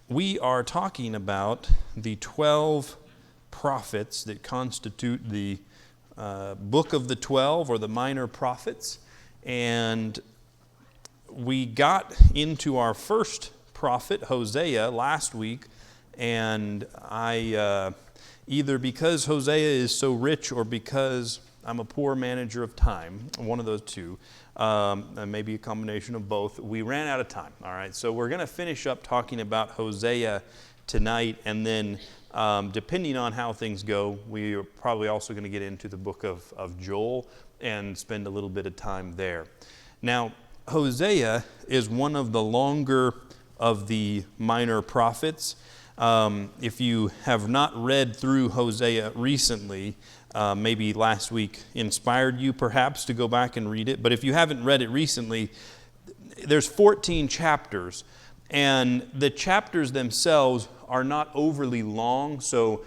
we are talking about the 12 prophets that constitute the book of the 12, or the minor prophets. And we got into our first prophet, Hosea, last week, and I either because Hosea is so rich or because I'm a poor manager of time, one of those two, and maybe a combination of both, we ran out of time. All right, so we're going to finish up talking about Hosea tonight, and then depending on how things go, we are probably also going to get into the book of Joel and spend a little bit of time there. Now, Hosea is one of the longer of the minor prophets. If you have not read through Hosea recently, maybe last week inspired you perhaps to go back and read it. But if you haven't read it recently, there's 14 chapters, and the chapters themselves are not overly long. So,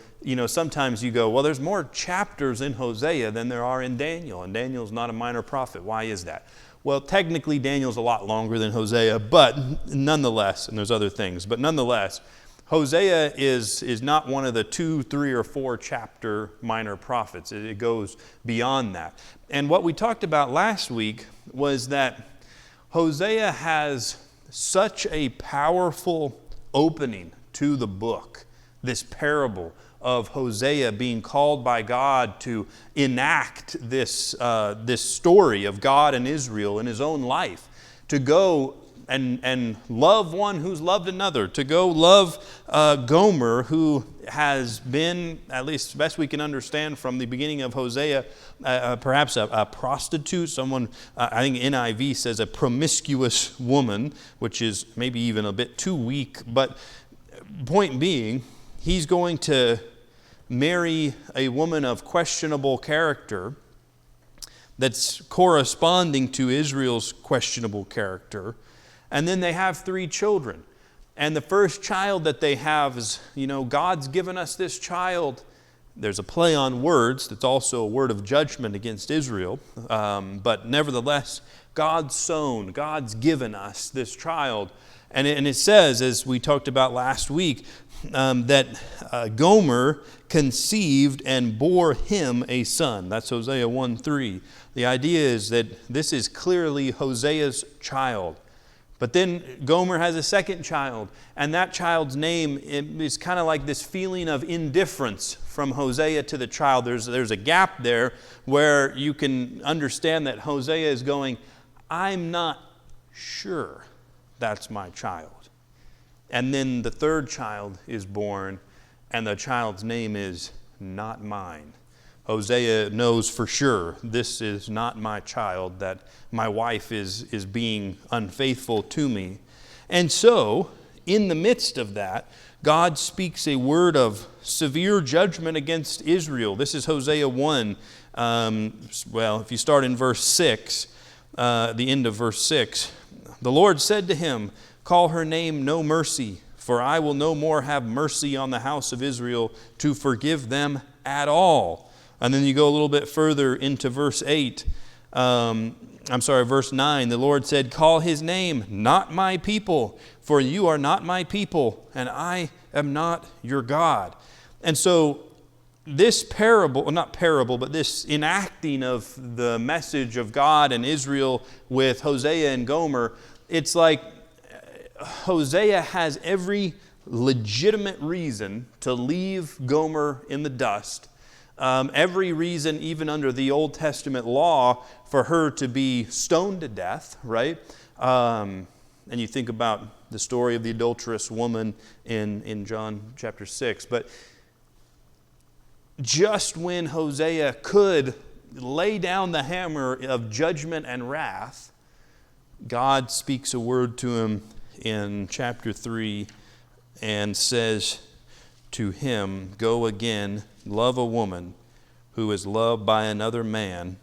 sometimes you go, well, there's more chapters in Hosea than there are in Daniel, and Daniel's not a minor prophet. Why is that? Well, technically Daniel's a lot longer than Hosea, but nonetheless, and there's other things, but nonetheless, Hosea is not one of the 2, 3, or 4 chapter minor prophets. It goes beyond that. And what we talked about last week was that Hosea has such a powerful opening to the book, this parable of Hosea being called by God to enact this story of God and Israel in his own life, to go and love one who's loved another, to go love Gomer, who has been, at least best we can understand from the beginning of Hosea, perhaps a prostitute, someone, I think NIV says a promiscuous woman, which is maybe even a bit too weak, but point being, he's going to marry a woman of questionable character that's corresponding to Israel's questionable character. And then they have 3 children. And the first child that they have is, God's given us this child. There's a play on words that's also a word of judgment against Israel. But nevertheless, God's sown, God's given us this child. And it says, as we talked about last week, that Gomer conceived and bore him a son. That's Hosea 1:3. The idea is that this is clearly Hosea's child. But then Gomer has a second child, and that child's name is kind of like this feeling of indifference from Hosea to the child. There's a gap there where you can understand that Hosea is going, I'm not sure that's my child. And then the third child is born, and the child's name is not mine. Hosea knows for sure this is not my child, that my wife is being unfaithful to me. And so, in the midst of that, God speaks a word of severe judgment against Israel. This is Hosea 1. If you start in verse 6, the end of verse 6, the Lord said to him, call her name No Mercy, for I will no more have mercy on the house of Israel to forgive them at all. And then you go a little bit further into verse 8. Verse 9. The Lord said, call his name Not My People, for you are not my people, and I am not your God. And so this this enacting of the message of God and Israel with Hosea and Gomer, it's like Hosea has every legitimate reason to leave Gomer in the dust. Every reason, even under the Old Testament law, for her to be stoned to death, right? And you think about the story of the adulterous woman in John chapter 6. But just when Hosea could lay down the hammer of judgment and wrath, God speaks a word to him in chapter 3 and says to him, go again, love a woman who is loved by another man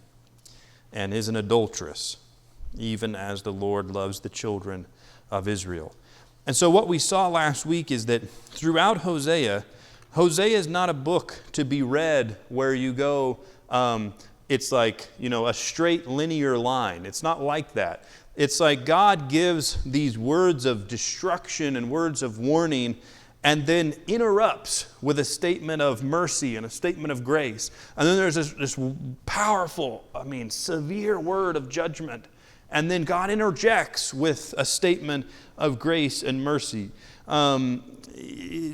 and is an adulteress, even as the Lord loves the children of Israel. And so what we saw last week is that throughout Hosea is not a book to be read where you go, it's like, a straight linear line. It's not like that. It's like God gives these words of destruction and words of warning and then interrupts with a statement of mercy and a statement of grace. And then there's this powerful, severe word of judgment. And then God interjects with a statement of grace and mercy.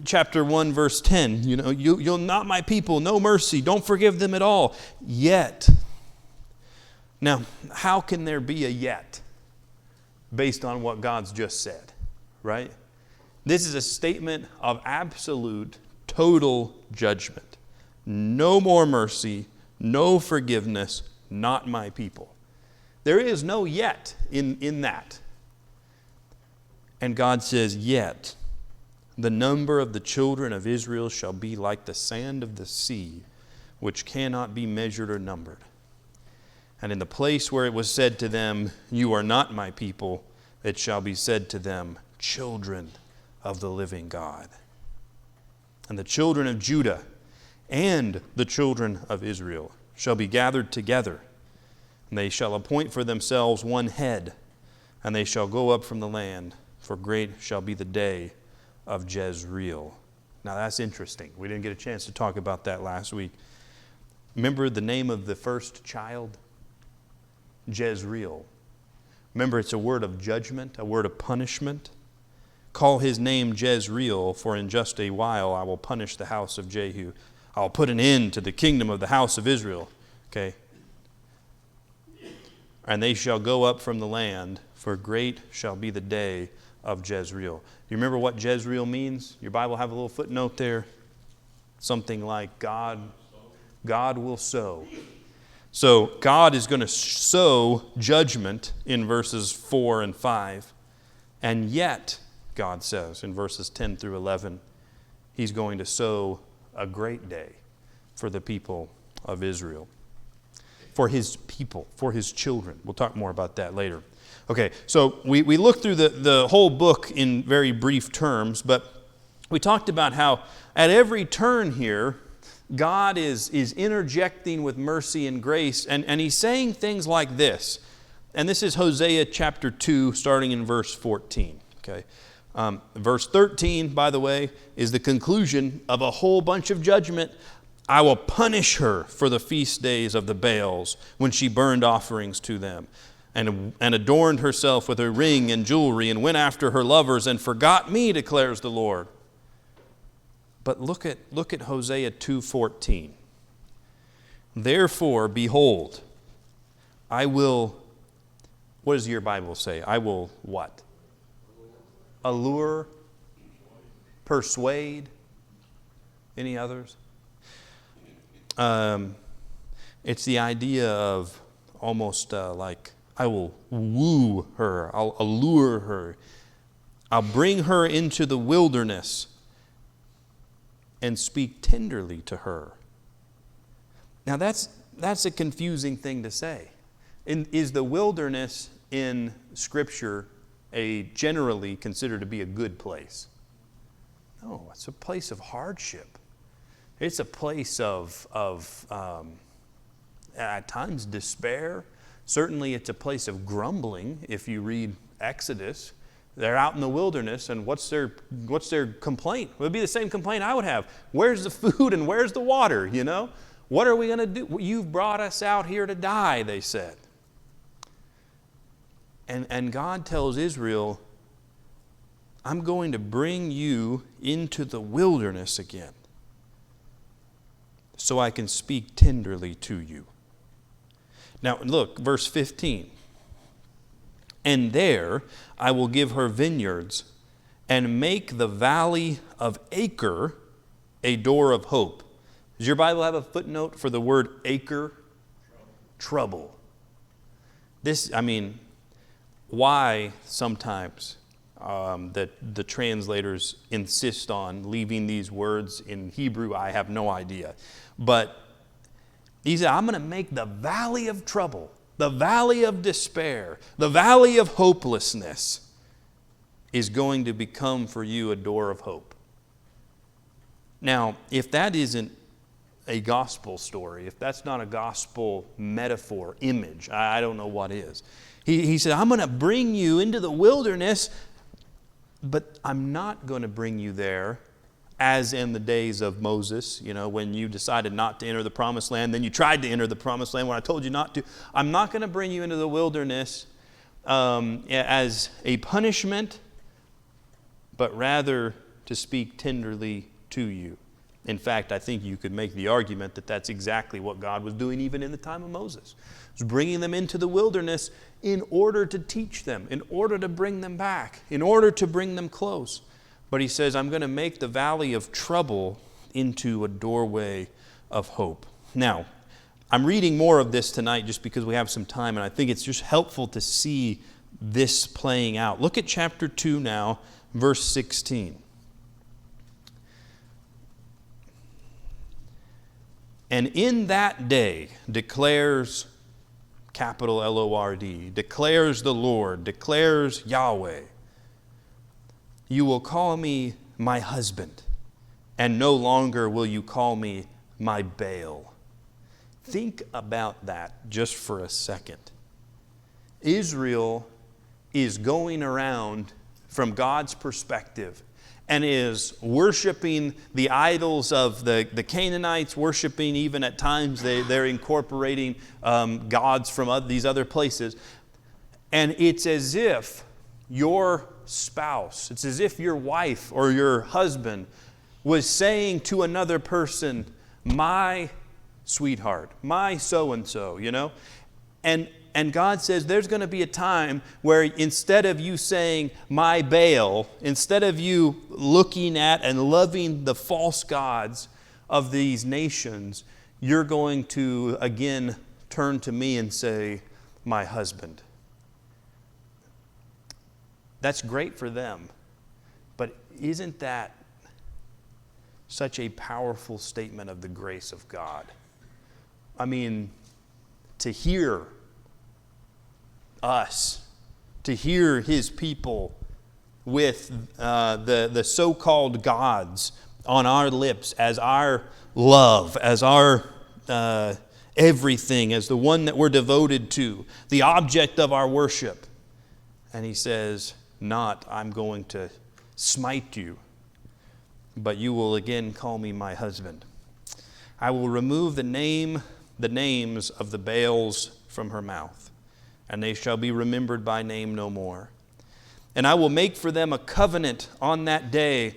Chapter 1, verse 10, you'll not my people, no mercy, don't forgive them at all. Yet. Now, how can there be a yet based on what God's just said, right? This is a statement of absolute, total judgment. No more mercy, no forgiveness, not my people. There is no yet in that. And God says, yet the number of the children of Israel shall be like the sand of the sea, which cannot be measured or numbered. And in the place where it was said to them, you are not my people, it shall be said to them, children of the living God. And the children of Judah and the children of Israel shall be gathered together, and they shall appoint for themselves one head, and they shall go up from the land, for great shall be the day of Jezreel. Now that's interesting. We didn't get a chance to talk about that last week. Remember the name of the first child? Jezreel. Remember, it's a word of judgment, a word of punishment. Call his name Jezreel, for in just a while I will punish the house of Jehu. I will put an end to the kingdom of the house of Israel. Okay. And they shall go up from the land, for great shall be the day of Jezreel. Do you remember what Jezreel means? Your Bible have a little footnote there. Something like God will sow. So God is going to sow judgment in verses 4 and 5. And yet, God says in verses 10 through 11, He's going to sow a great day for the people of Israel. For His people, for His children. We'll talk more about that later. Okay, so we looked through the whole book in very brief terms, but we talked about how at every turn here, God is interjecting with mercy and grace, and He's saying things like this. And this is Hosea chapter 2, starting in verse 14. Okay, verse 13, by the way, is the conclusion of a whole bunch of judgment. I will punish her for the feast days of the Baals, when she burned offerings to them, and adorned herself with her ring and jewelry, and went after her lovers, and forgot me, declares the Lord. But look at Hosea 2:14. Therefore, behold, I will, what does your Bible say? I will what? Allure, persuade. Any others? It's the idea of almost like I will woo her, I'll allure her, I'll bring her into the wilderness and speak tenderly to her. Now that's a confusing thing to say. Is the wilderness in Scripture generally considered to be a good place? No, it's a place of hardship. It's a place of at times despair. Certainly it's a place of grumbling. If you read Exodus, they're out in the wilderness, and what's their complaint? It would be the same complaint I would have. Where's the food and where's the water, What are we going to do? You've brought us out here to die, they said. And God tells Israel, I'm going to bring you into the wilderness again, so I can speak tenderly to you. Now look, verse 15. And there I will give her vineyards, and make the valley of Acre a door of hope. Does your Bible have a footnote for the word acre? Trouble. Why sometimes that the translators insist on leaving these words in Hebrew, I have no idea. But he said, I'm going to make the valley of trouble, the valley of despair, the valley of hopelessness is going to become for you a door of hope. Now, if that isn't a gospel story, if that's not a gospel metaphor, image, I don't know what is. He said, I'm going to bring you into the wilderness, but I'm not going to bring you there as in the days of Moses, when you decided not to enter the promised land, then you tried to enter the promised land when I told you not to. I'm not going to bring you into the wilderness as a punishment, but rather to speak tenderly to you. In fact, I think you could make the argument that that's exactly what God was doing even in the time of Moses. He was bringing them into the wilderness in order to teach them, in order to bring them back, in order to bring them close. But he says, I'm going to make the valley of trouble into a doorway of hope. Now, I'm reading more of this tonight just because we have some time, and I think it's just helpful to see this playing out. Look at chapter 2 now, verse 16. And in that day declares, capital L-O-R-D, declares the Lord, declares Yahweh, you will call me my husband, and no longer will you call me my Baal. Think about that just for a second. Israel is going around from God's perspective and is worshiping the idols of the Canaanites, worshiping even at times they're incorporating gods from these other places. And it's as if your spouse, it's as if your wife or your husband was saying to another person, my sweetheart, my so-and-so, And God says there's going to be a time where instead of you saying, my Baal, instead of you looking at and loving the false gods of these nations, you're going to again turn to me and say, my husband. That's great for them. But isn't that such a powerful statement of the grace of God? I mean, to hear us, to hear His people with the so-called gods on our lips as our love, as our everything, as the one that we're devoted to, the object of our worship. And He says, not, I'm going to smite you, but you will again call me my husband. I will remove the names of the Baals from her mouth, and they shall be remembered by name no more. And I will make for them a covenant on that day.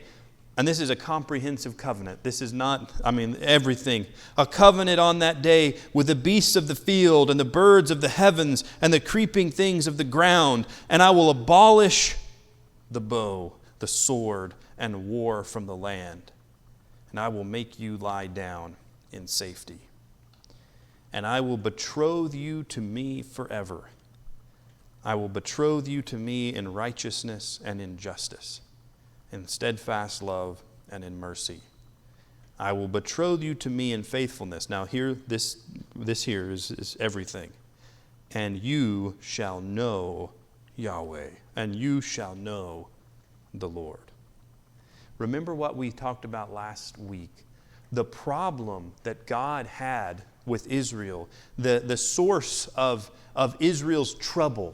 And this is a comprehensive covenant. This is not, everything. A covenant on that day with the beasts of the field and the birds of the heavens and the creeping things of the ground. And I will abolish the bow, the sword, and war from the land. And I will make you lie down in safety. And I will betroth you to me forever. I will betroth you to me in righteousness and in justice, in steadfast love and in mercy. I will betroth you to me in faithfulness. Now here, this here is everything. And you shall know Yahweh, and you shall know the Lord. Remember what we talked about last week. The problem that God had with Israel, the source of Israel's trouble,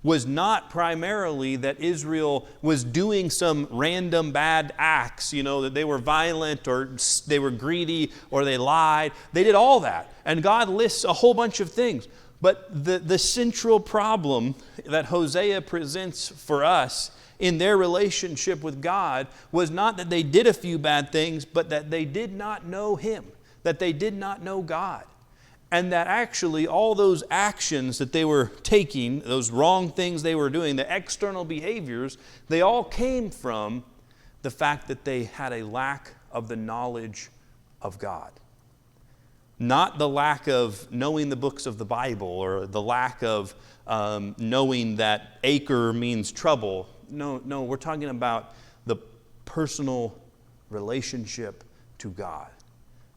was not primarily that Israel was doing some random bad acts, that they were violent or they were greedy or they lied. They did all that. And God lists a whole bunch of things. But the central problem that Hosea presents for us in their relationship with God was not that they did a few bad things, but that they did not know Him, that they did not know God. And that actually all those actions that they were taking, those wrong things they were doing, the external behaviors, they all came from the fact that they had a lack of the knowledge of God. Not the lack of knowing the books of the Bible or the lack of knowing that acre means trouble. No, we're talking about the personal relationship to God.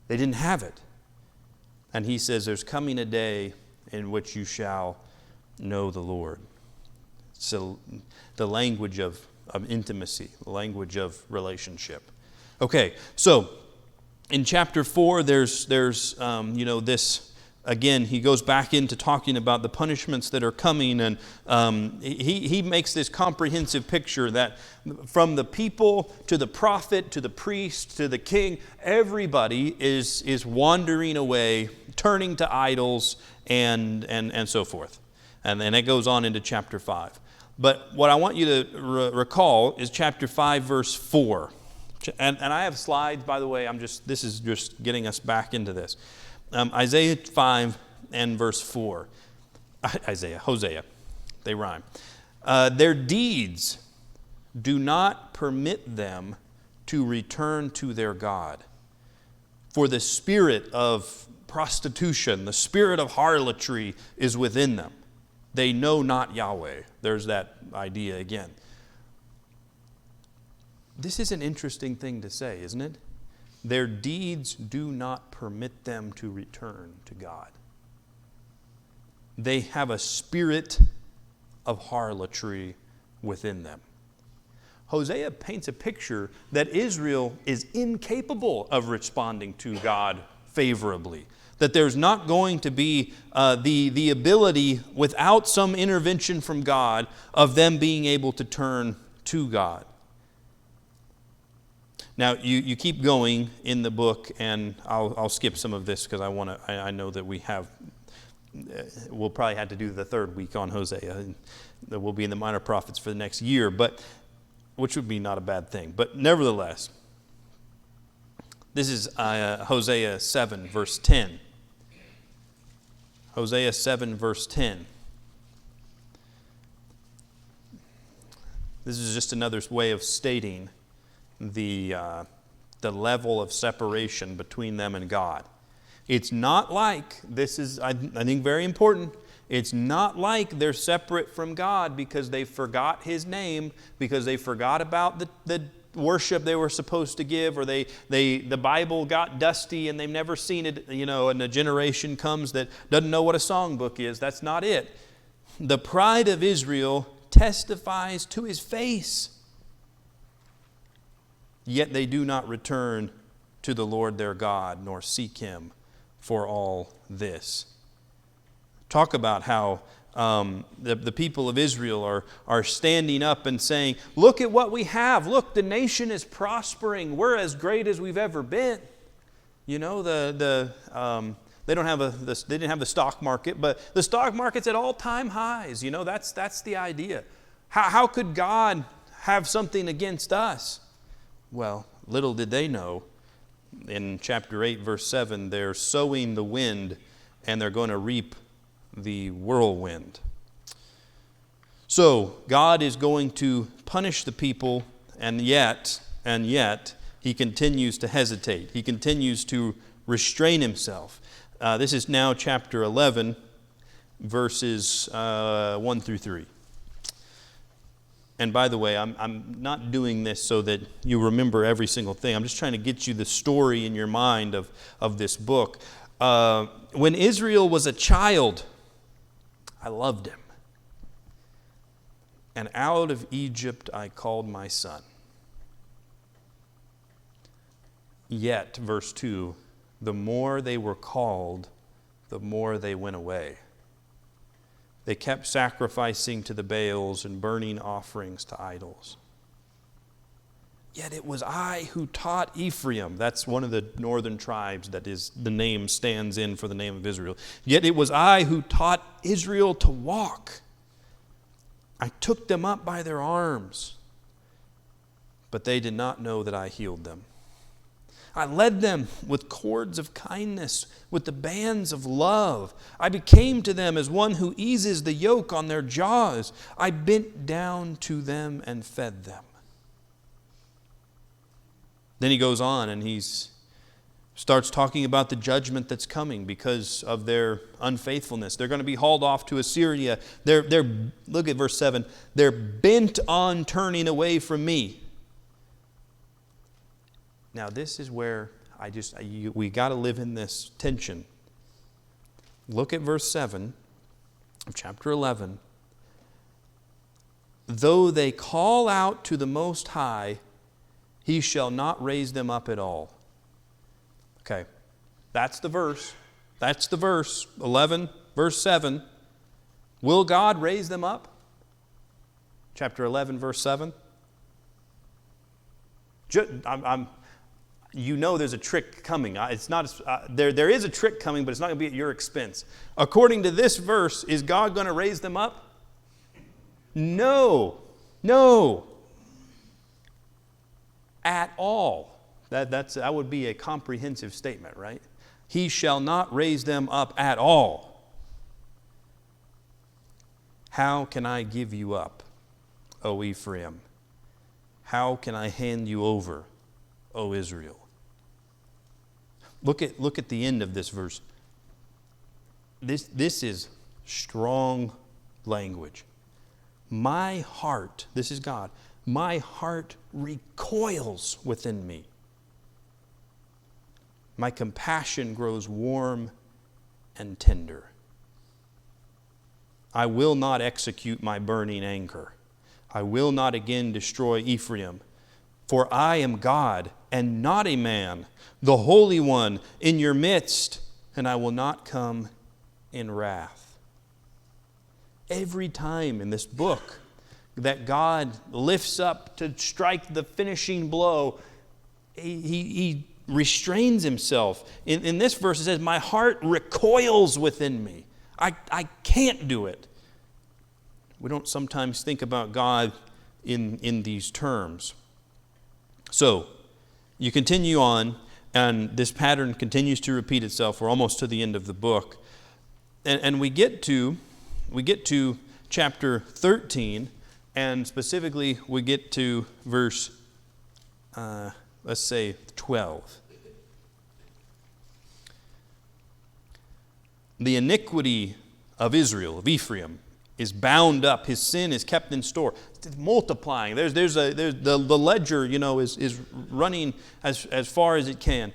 They didn't have it. And He says, there's coming a day in which you shall know the Lord. So the language of intimacy, the language of relationship. Okay, so in chapter 4, there's this again, he goes back into talking about the punishments that are coming, and he makes this comprehensive picture that from the people to the prophet to the priest to the king, everybody is wandering away, turning to idols, and so forth. And then it goes on into chapter 5. But what I want you to recall is chapter 5, verse 4. And I have slides, by the way. This is just getting us back into this. Isaiah 5 and verse 4. Hosea. They rhyme. Their deeds do not permit them to return to their God. For the spirit of prostitution, the spirit of harlotry is within them. They know not Yahweh. There's that idea again. This is an interesting thing to say, isn't it? Their deeds do not permit them to return to God. They have a spirit of harlotry within them. Hosea paints a picture that Israel is incapable of responding to God favorably. That there's not going to be the ability, without some intervention from God, of them being able to turn to God. Now, you keep going in the book, and I'll skip some of this because I know that we'll probably have to do the third week on Hosea, and that we'll be in the minor prophets for the next year, which would be not a bad thing. But nevertheless, this is Hosea 7, verse 10. Hosea 7, verse 10. This is just another way of stating the level of separation between them and God. It's not like, this is, I think, very important, it's not like they're separate from God because they forgot His name, because they forgot about the worship they were supposed to give, or the Bible got dusty and they've never seen it, and a generation comes that doesn't know what a songbook is. That's not it. The pride of Israel testifies to His face. Yet they do not return to the Lord their God, nor seek Him for all this. Talk about how the people of Israel are standing up and saying, look at what we have. Look, the nation is prospering. We're as great as we've ever been. They didn't have the stock market, but the stock market's at all-time highs. That's the idea. How could God have something against us? Well, little did they know, in chapter 8, verse 7, they're sowing the wind and they're going to reap the whirlwind. So, God is going to punish the people, and yet, He continues to hesitate. He continues to restrain Himself. This is now chapter 11, verses 1 through 3. And by the way, I'm not doing this so that you remember every single thing. I'm just trying to get you the story in your mind of this book. When Israel was a child, I loved him. And out of Egypt I called my son. Yet, verse 2, the more they were called, the more they went away. They kept sacrificing to the Baals and burning offerings to idols. Yet it was I who taught Ephraim. That's one of the northern tribes that is the name stands in for the name of Israel. Yet it was I who taught Israel to walk. I took them up by their arms, but they did not know that I healed them. I led them with cords of kindness, with the bands of love. I became to them as one who eases the yoke on their jaws. I bent down to them and fed them. Then he goes on and he starts talking about the judgment that's coming because of their unfaithfulness. They're going to be hauled off to Assyria. Look at verse 7. They're bent on turning away from me. Now this is where we got to live in this tension. Look at verse 7 of chapter 11. Though they call out to the Most High, He shall not raise them up at all. Okay, that's the verse. That's the verse, 11, verse 7. Will God raise them up? Chapter 11, verse 7. You know there's a trick coming. It's not there is a trick coming, but it's not going to be at your expense. According to this verse, is God going to raise them up? No. At all. That would be a comprehensive statement, right? He shall not raise them up at all. How can I give you up, O Ephraim? How can I hand you over, O Israel? Look at the end of this verse. This is strong language. My heart, this is God, my heart recoils within me. My compassion grows warm and tender. I will not execute my burning anger. I will not again destroy Ephraim. For I am God and not a man, the Holy One in your midst, and I will not come in wrath. Every time in this book that God lifts up to strike the finishing blow, he restrains himself. In this verse it says, my heart recoils within me. I can't do it. We don't sometimes think about God in these terms. So, you continue on, and this pattern continues to repeat itself. We're almost to the end of the book. And we get to chapter 13, and specifically we get to verse, let's say, 12. The iniquity of Israel, of Ephraim, is bound up. His sin is kept in store. It's multiplying. There's the ledger, is running as far as it can.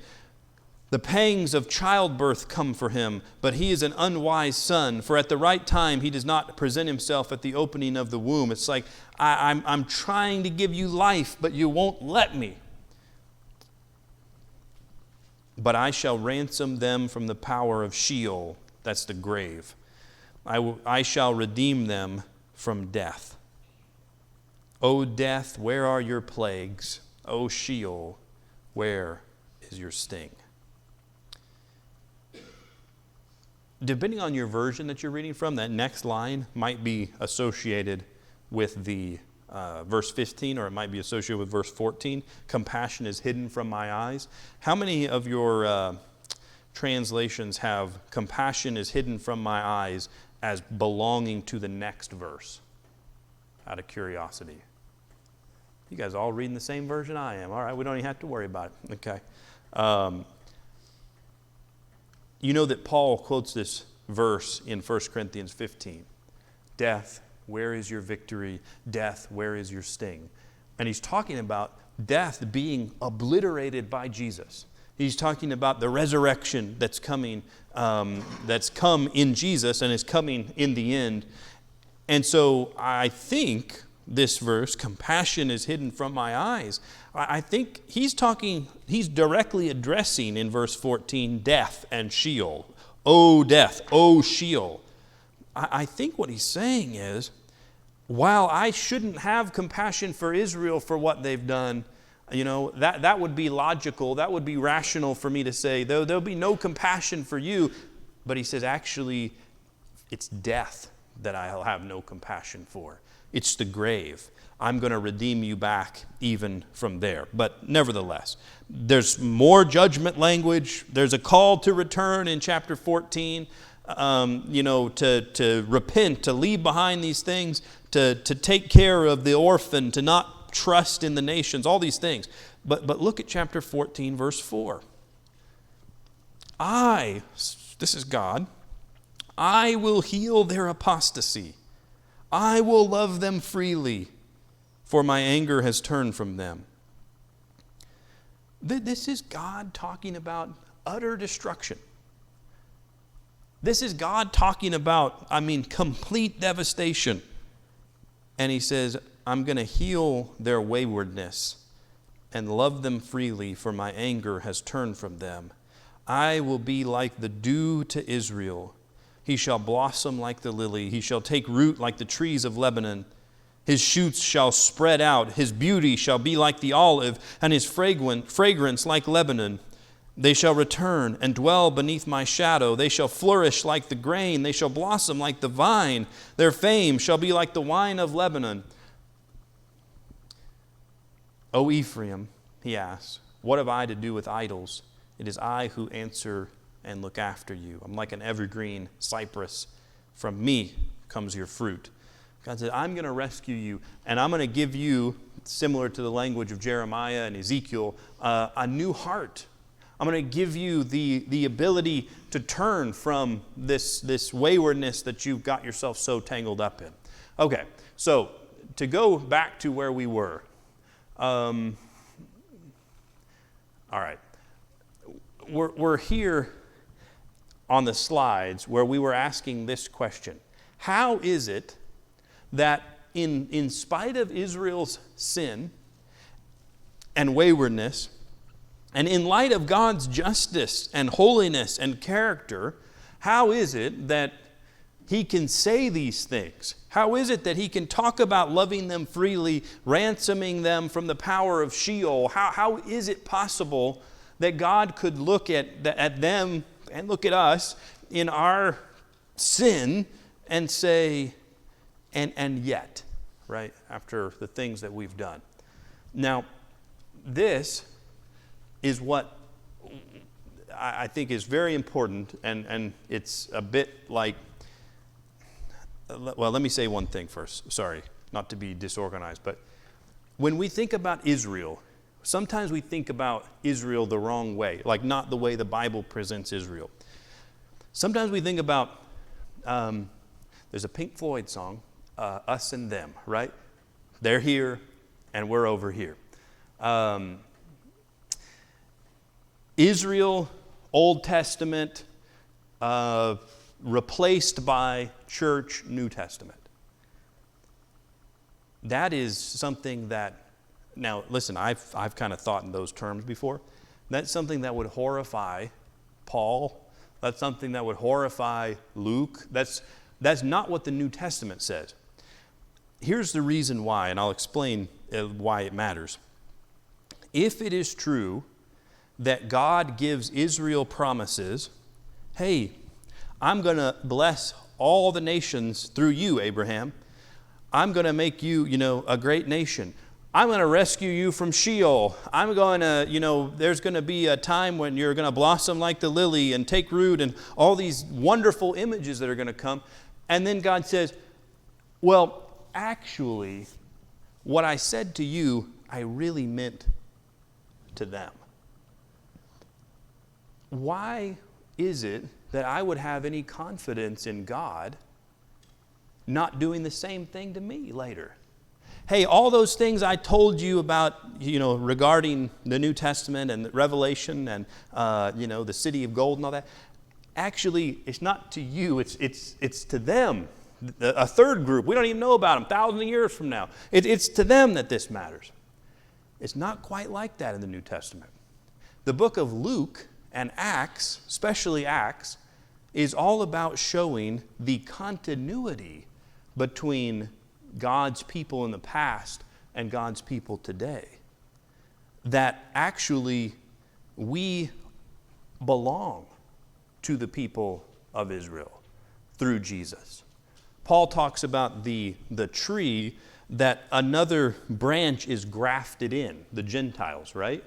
The pangs of childbirth come for him, but he is an unwise son. For at the right time he does not present himself at the opening of the womb. It's like, I'm trying to give you life, but you won't let me. But I shall ransom them from the power of Sheol. That's the grave. I shall redeem them from death. O death, where are your plagues? O Sheol, where is your sting? Depending on your version that you're reading from, that next line might be associated with the verse 15, or it might be associated with verse 14. Compassion is hidden from my eyes. How many of your translations have compassion is hidden from my eyes as belonging to the next verse? Out of curiosity. You guys all reading the same version I am. All right, we don't even have to worry about it. Okay. You know that Paul quotes this verse in 1 Corinthians 15. Death, where is your victory? Death, where is your sting? And he's talking about death being obliterated by Jesus. He's talking about the resurrection that's coming, that's come in Jesus and is coming in the end. And so I think this verse, compassion is hidden from my eyes, I think he's directly addressing in verse 14, death and Sheol. O death, O Sheol. I think what he's saying is, while I shouldn't have compassion for Israel for what they've done, that would be logical, that would be rational for me to say, there'll be no compassion for you. But he says, actually, it's death that I'll have no compassion for. It's the grave. I'm going to redeem you back even from there. But nevertheless, there's more judgment language. There's a call to return in chapter 14, to repent, to leave behind these things, to take care of the orphan, to not trust in the nations, all these things. But look at chapter 14, verse 4. This is God, I will heal their apostasy. I will love them freely, for my anger has turned from them. This is God talking about utter destruction. This is God talking about, complete devastation. And he says, I'm going to heal their waywardness and love them freely, for my anger has turned from them. I will be like the dew to Israel. He shall blossom like the lily. He shall take root like the trees of Lebanon. His shoots shall spread out. His beauty shall be like the olive, and his fragrance like Lebanon. They shall return and dwell beneath my shadow. They shall flourish like the grain. They shall blossom like the vine. Their fame shall be like the wine of Lebanon. O Ephraim, he asks, what have I to do with idols? It is I who answer and look after you. I'm like an evergreen cypress. From me comes your fruit. God said, I'm going to rescue you, and I'm going to give you, similar to the language of Jeremiah and Ezekiel, a new heart. I'm going to give you the ability to turn from this waywardness that you've got yourself so tangled up in. Okay, so to go back to where we were. All right. We're here on the slides where we were asking this question. How is it that in spite of Israel's sin and waywardness, and in light of God's justice and holiness and character, how is it that he can say these things? How is it that he can talk about loving them freely, ransoming them from the power of Sheol? How is it possible that God could look at them and look at us in our sin and say, and yet, right, after the things that we've done? Now, this is what I think is very important, and it's a bit like, well, let me say one thing first. Sorry, not to be disorganized, but when we think about Israel, sometimes we think about Israel the wrong way, like not the way the Bible presents Israel. Sometimes we think about, there's a Pink Floyd song, Us and Them, right? They're here and we're over here. Israel, Old Testament, replaced by church, New Testament. That is something that, now listen, I've kind of thought in those terms before. That's something that would horrify Paul. That's something that would horrify Luke. That's not what the New Testament says. Here's the reason why, and I'll explain why it matters. If it is true that God gives Israel promises, hey, I'm going to bless all the nations through you, Abraham. I'm going to make you, a great nation. I'm going to rescue you from Sheol. I'm going to, there's going to be a time when you're going to blossom like the lily and take root and all these wonderful images that are going to come. And then God says, well, actually, what I said to you, I really meant to them. Why is it that I would have any confidence in God not doing the same thing to me later? Hey, all those things I told you about, regarding the New Testament and Revelation and, the city of gold and all that, actually, it's not to you, it's to them. A third group, we don't even know about them, thousands of years from now. It's to them that this matters. It's not quite like that in the New Testament. The book of Luke and Acts, especially Acts, is all about showing the continuity between God's people in the past and God's people today. That actually we belong to the people of Israel through Jesus. Paul talks about the tree that another branch is grafted in, the Gentiles, right?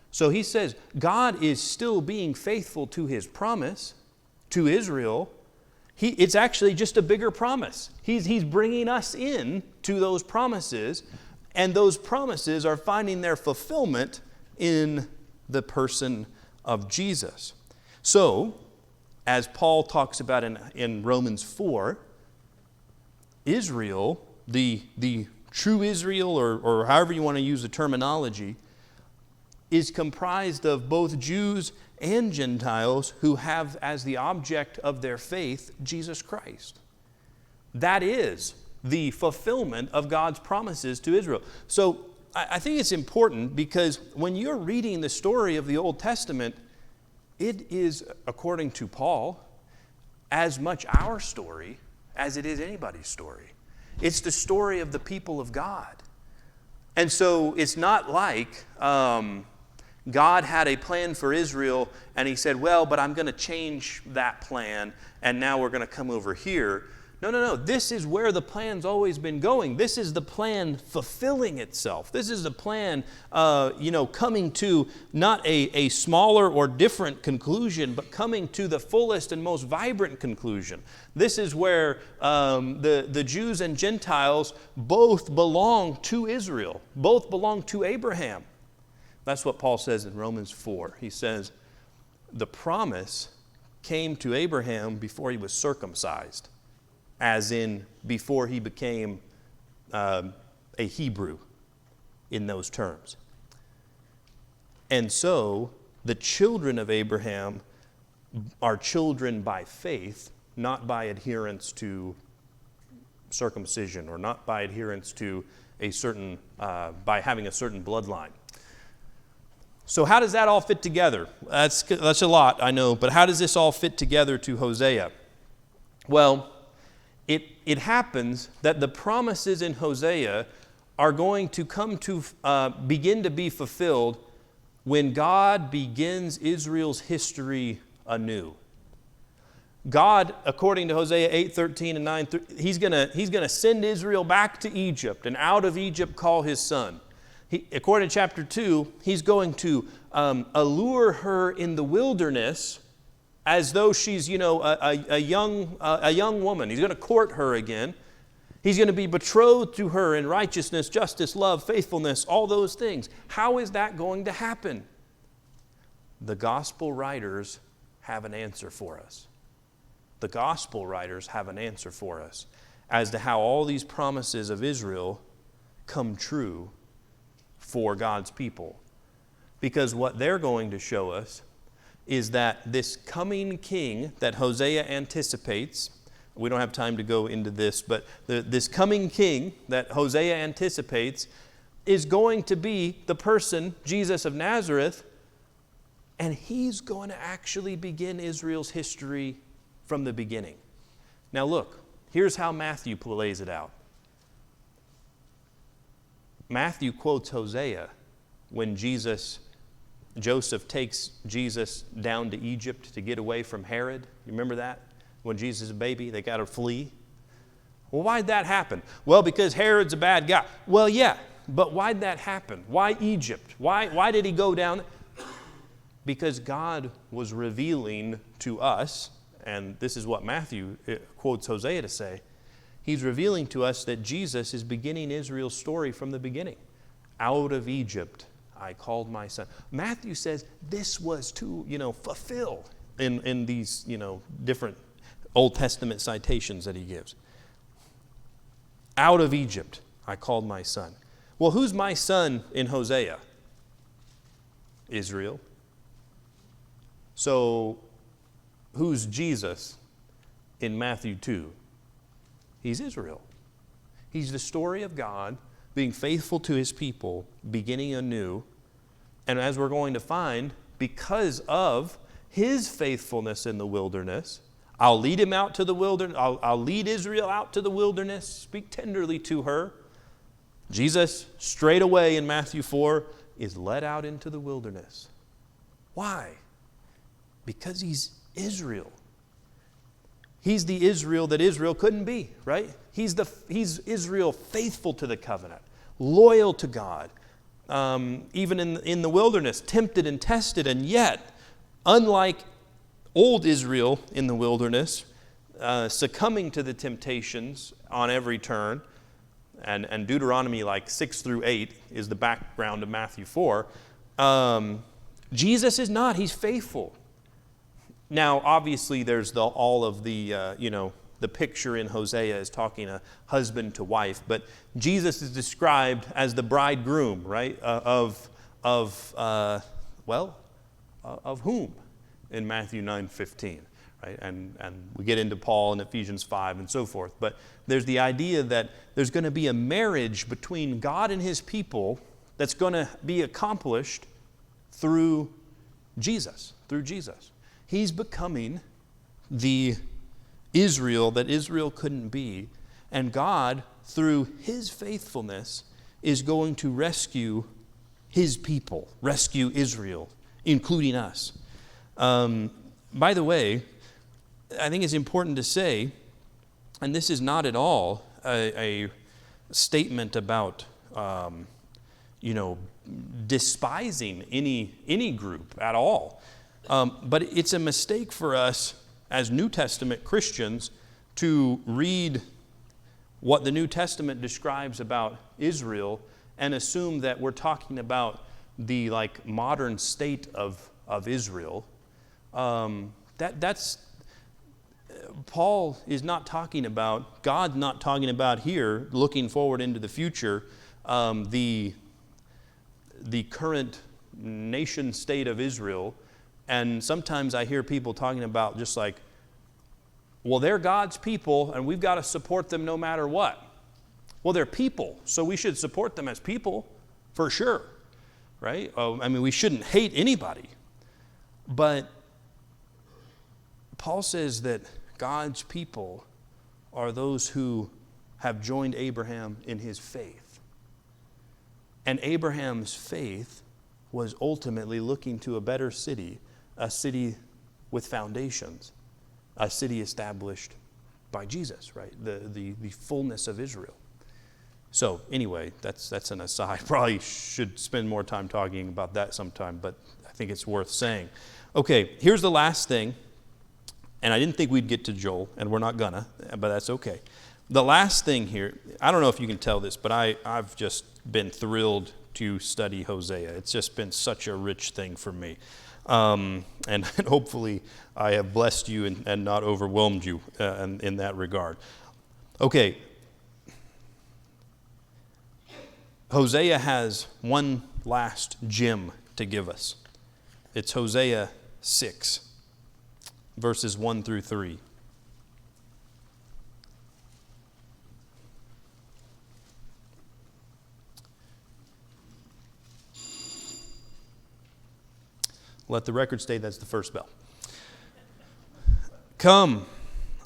So he says God is still being faithful to his promise to Israel. It's actually just a bigger promise. He's bringing us in to those promises, and those promises are finding their fulfillment in the person of Jesus. So, as Paul talks about in Romans 4, Israel, the true Israel, or however you want to use the terminology, is comprised of both Jews and Gentiles who have as the object of their faith Jesus Christ. That is the fulfillment of God's promises to Israel. So I think it's important because when you're reading the story of the Old Testament, it is, according to Paul, as much our story as it is anybody's story. It's the story of the people of God. And so it's not like God had a plan for Israel and he said, well, but I'm going to change that plan and now we're going to come over here. No. This is where the plan's always been going. This is the plan fulfilling itself. This is the plan, coming to not a smaller or different conclusion, but coming to the fullest and most vibrant conclusion. This is where the Jews and Gentiles both belong to Israel, both belong to Abraham. That's what Paul says in Romans 4. He says, the promise came to Abraham before he was circumcised, as in before he became a Hebrew in those terms. And so the children of Abraham are children by faith, not by adherence to circumcision, or not by adherence to a certain, by having a certain bloodline. So how does that all fit together? That's a lot, I know, but how does this all fit together to Hosea? Well, it happens that the promises in Hosea are going to come to begin to be fulfilled when God begins Israel's history anew. God, according to Hosea 8:13 and 9, he's going to send Israel back to Egypt, and out of Egypt call his son. According to chapter 2, he's going to allure her in the wilderness as though she's, a young woman. He's going to court her again. He's going to be betrothed to her in righteousness, justice, love, faithfulness, all those things. How is that going to happen? The gospel writers have an answer for us. The gospel writers have an answer for us as to how all these promises of Israel come true for God's people. Because what they're going to show us is that this coming king that Hosea anticipates, we don't have time to go into this, but this coming king that Hosea anticipates is going to be the person, Jesus of Nazareth, and he's going to actually begin Israel's history from the beginning. Now look, here's how Matthew lays it out. Matthew quotes Hosea when Joseph takes Jesus down to Egypt to get away from Herod. You remember that? When Jesus is a baby, they got to flee. Well, why'd that happen? Well, because Herod's a bad guy. Well, yeah, but why'd that happen? Why Egypt? Why did he go down? Because God was revealing to us, and this is what Matthew quotes Hosea to say, he's revealing to us that Jesus is beginning Israel's story from the beginning. Out of Egypt I called my son. Matthew says this was to, fulfill in these, different Old Testament citations that he gives. Out of Egypt I called my son. Well, who's my son in Hosea? Israel. So, who's Jesus in Matthew 2? He's Israel. He's the story of God being faithful to his people, beginning anew. And as we're going to find, because of his faithfulness in the wilderness, I'll lead him out to the wilderness. I'll lead Israel out to the wilderness, speak tenderly to her. Jesus, straight away in Matthew 4, is led out into the wilderness. Why? Because he's Israel. He's the Israel that Israel couldn't be, right? He's Israel faithful to the covenant, loyal to God, even in the wilderness, tempted and tested, and yet, unlike old Israel in the wilderness, succumbing to the temptations on every turn, and Deuteronomy 6 through 8 is the background of Matthew 4, Jesus is not. He's faithful. Now, obviously, there's all of the, the picture in Hosea is talking a husband to wife, but Jesus is described as the bridegroom, right? Of whom? In Matthew 9:15, right? And we get into Paul in Ephesians 5 and so forth. But there's the idea that there's going to be a marriage between God and his people that's going to be accomplished through Jesus, through Jesus. He's becoming the Israel that Israel couldn't be. And God, through His faithfulness, is going to rescue His people, rescue Israel, including us. By the way, I think it's important to say, and this is not at all a statement about, despising any group at all. But it's a mistake for us as New Testament Christians to read what the New Testament describes about Israel and assume that we're talking about the modern state of Israel. That's Paul is not talking about, God's not talking about here, looking forward into the future, the current nation state of Israel. And sometimes I hear people talking about just like, well, they're God's people and we've got to support them no matter what. Well, they're people, so we should support them as people, for sure, right? We shouldn't hate anybody. But Paul says that God's people are those who have joined Abraham in his faith. And Abraham's faith was ultimately looking to a better city, a city with foundations, a city established by Jesus, right? The fullness of Israel. So anyway, that's an aside. Probably should spend more time talking about that sometime, but I think it's worth saying. Okay, here's the last thing. And I didn't think we'd get to Joel, and we're not gonna, but that's okay. The last thing here, I don't know if you can tell this, but I've just been thrilled to study Hosea. It's just been such a rich thing for me. And hopefully I have blessed you and not overwhelmed you in that regard. Okay. Hosea has one last gem to give us. It's Hosea 6. Verses 1 through 3. Let the record state that's the first bell. Come,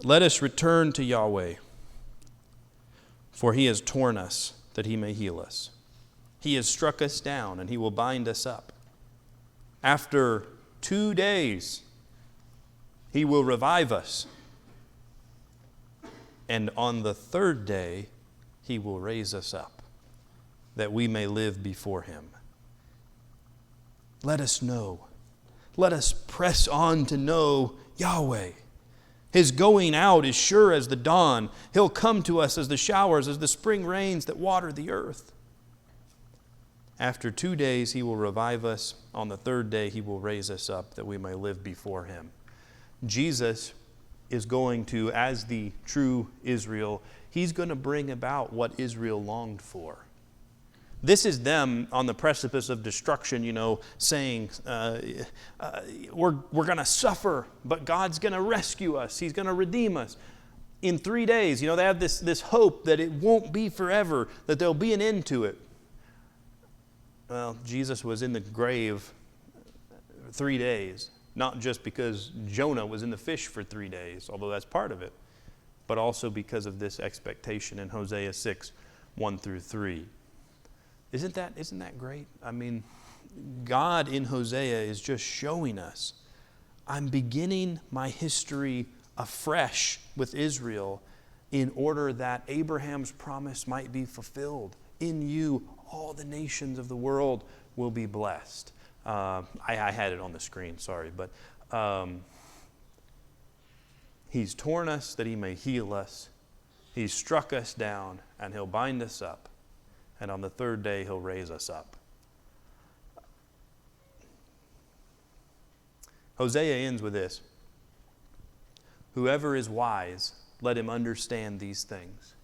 let us return to Yahweh, for He has torn us that He may heal us. He has struck us down and He will bind us up. After 2 days, He will revive us. And on the third day, He will raise us up, that we may live before Him. Let us know. Let us press on to know Yahweh. His going out is sure as the dawn. He'll come to us as the showers, as the spring rains that water the earth. After 2 days, He will revive us. On the third day, He will raise us up, that we may live before Him. Jesus is going to, as the true Israel, He's going to bring about what Israel longed for. This is them on the precipice of destruction, saying, we're going to suffer, but God's going to rescue us. He's going to redeem us. In 3 days, they have this hope that it won't be forever, that there'll be an end to it. Well, Jesus was in the grave 3 days. Not just because Jonah was in the fish for 3 days, although that's part of it, but also because of this expectation in Hosea 6, 1 through 3. Isn't that great? God in Hosea is just showing us, I'm beginning my history afresh with Israel in order that Abraham's promise might be fulfilled. In you, all the nations of the world will be blessed. I had it on the screen, sorry, but He's torn us that He may heal us. He's struck us down and He'll bind us up. And on the third day, He'll raise us up. Hosea ends with this. Whoever is wise, let him understand these things.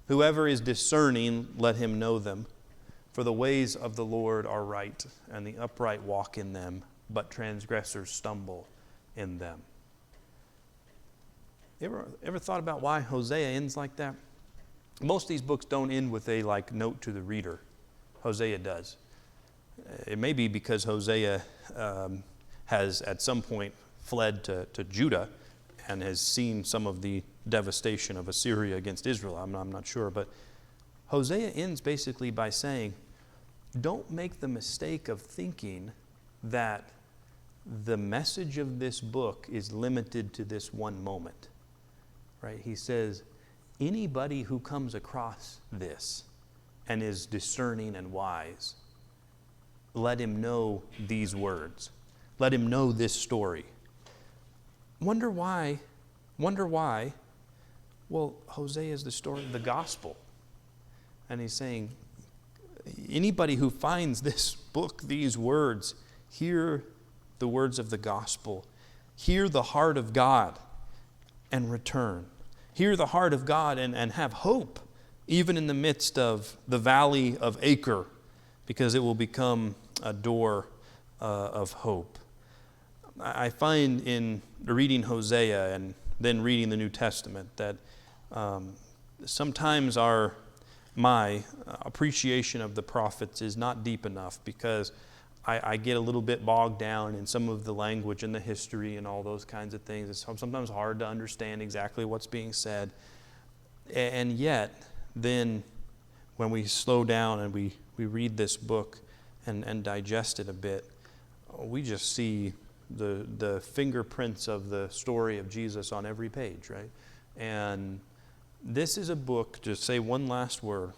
Whoever is discerning, let him know them. For the ways of the Lord are right, and the upright walk in them, but transgressors stumble in them. You ever thought about why Hosea ends like that? Most of these books don't end with a note to the reader. Hosea does. It may be because Hosea has at some point fled to Judah and has seen some of the devastation of Assyria against Israel. I'm not sure. But Hosea ends basically by saying, don't make the mistake of thinking that the message of this book is limited to this one moment. Right? He says, anybody who comes across this and is discerning and wise, let him know these words. Let him know this story. Wonder why? Well, Hosea is the story of the gospel. And he's saying, anybody who finds this book, these words, hear the words of the gospel. Hear the heart of God and return. Hear the heart of God and have hope, even in the midst of the valley of Acre, because it will become a door of hope. I find in reading Hosea and then reading the New Testament that sometimes my appreciation of the prophets is not deep enough, because I get a little bit bogged down in some of the language and the history and all those kinds of things. It's sometimes hard to understand exactly what's being said. And yet, then when we slow down and we read this book and digest it a bit, we just see the fingerprints of the story of Jesus on every page, right? And this is a book, to say one last word,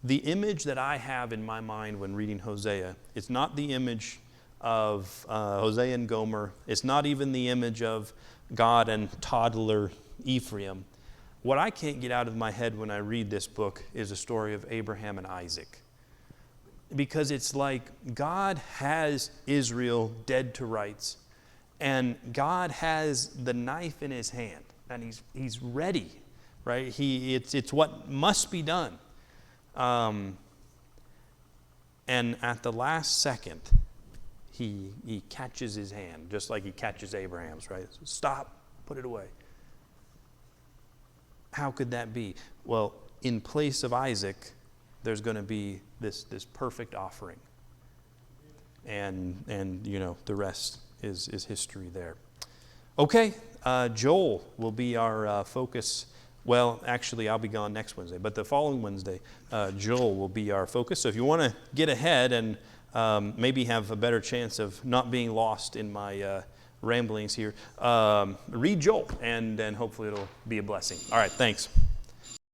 the image that I have in my mind when reading Hosea, it's not the image of Hosea and Gomer. It's not even the image of God and toddler Ephraim. What I can't get out of my head when I read this book is a story of Abraham and Isaac. Because it's like God has Israel dead to rights, and God has the knife in his hand, and he's ready, right? It's what must be done. And at the last second, he catches his hand, just like he catches Abraham's, right? So stop, put it away. How could that be? Well, in place of Isaac, there's going to be this perfect offering. And you know, the rest is history there. Okay, Joel will be our focus. Well, actually, I'll be gone next Wednesday, but the following Wednesday, Joel will be our focus. So if you want to get ahead and maybe have a better chance of not being lost in my ramblings here, read Joel, and hopefully it'll be a blessing. All right, thanks.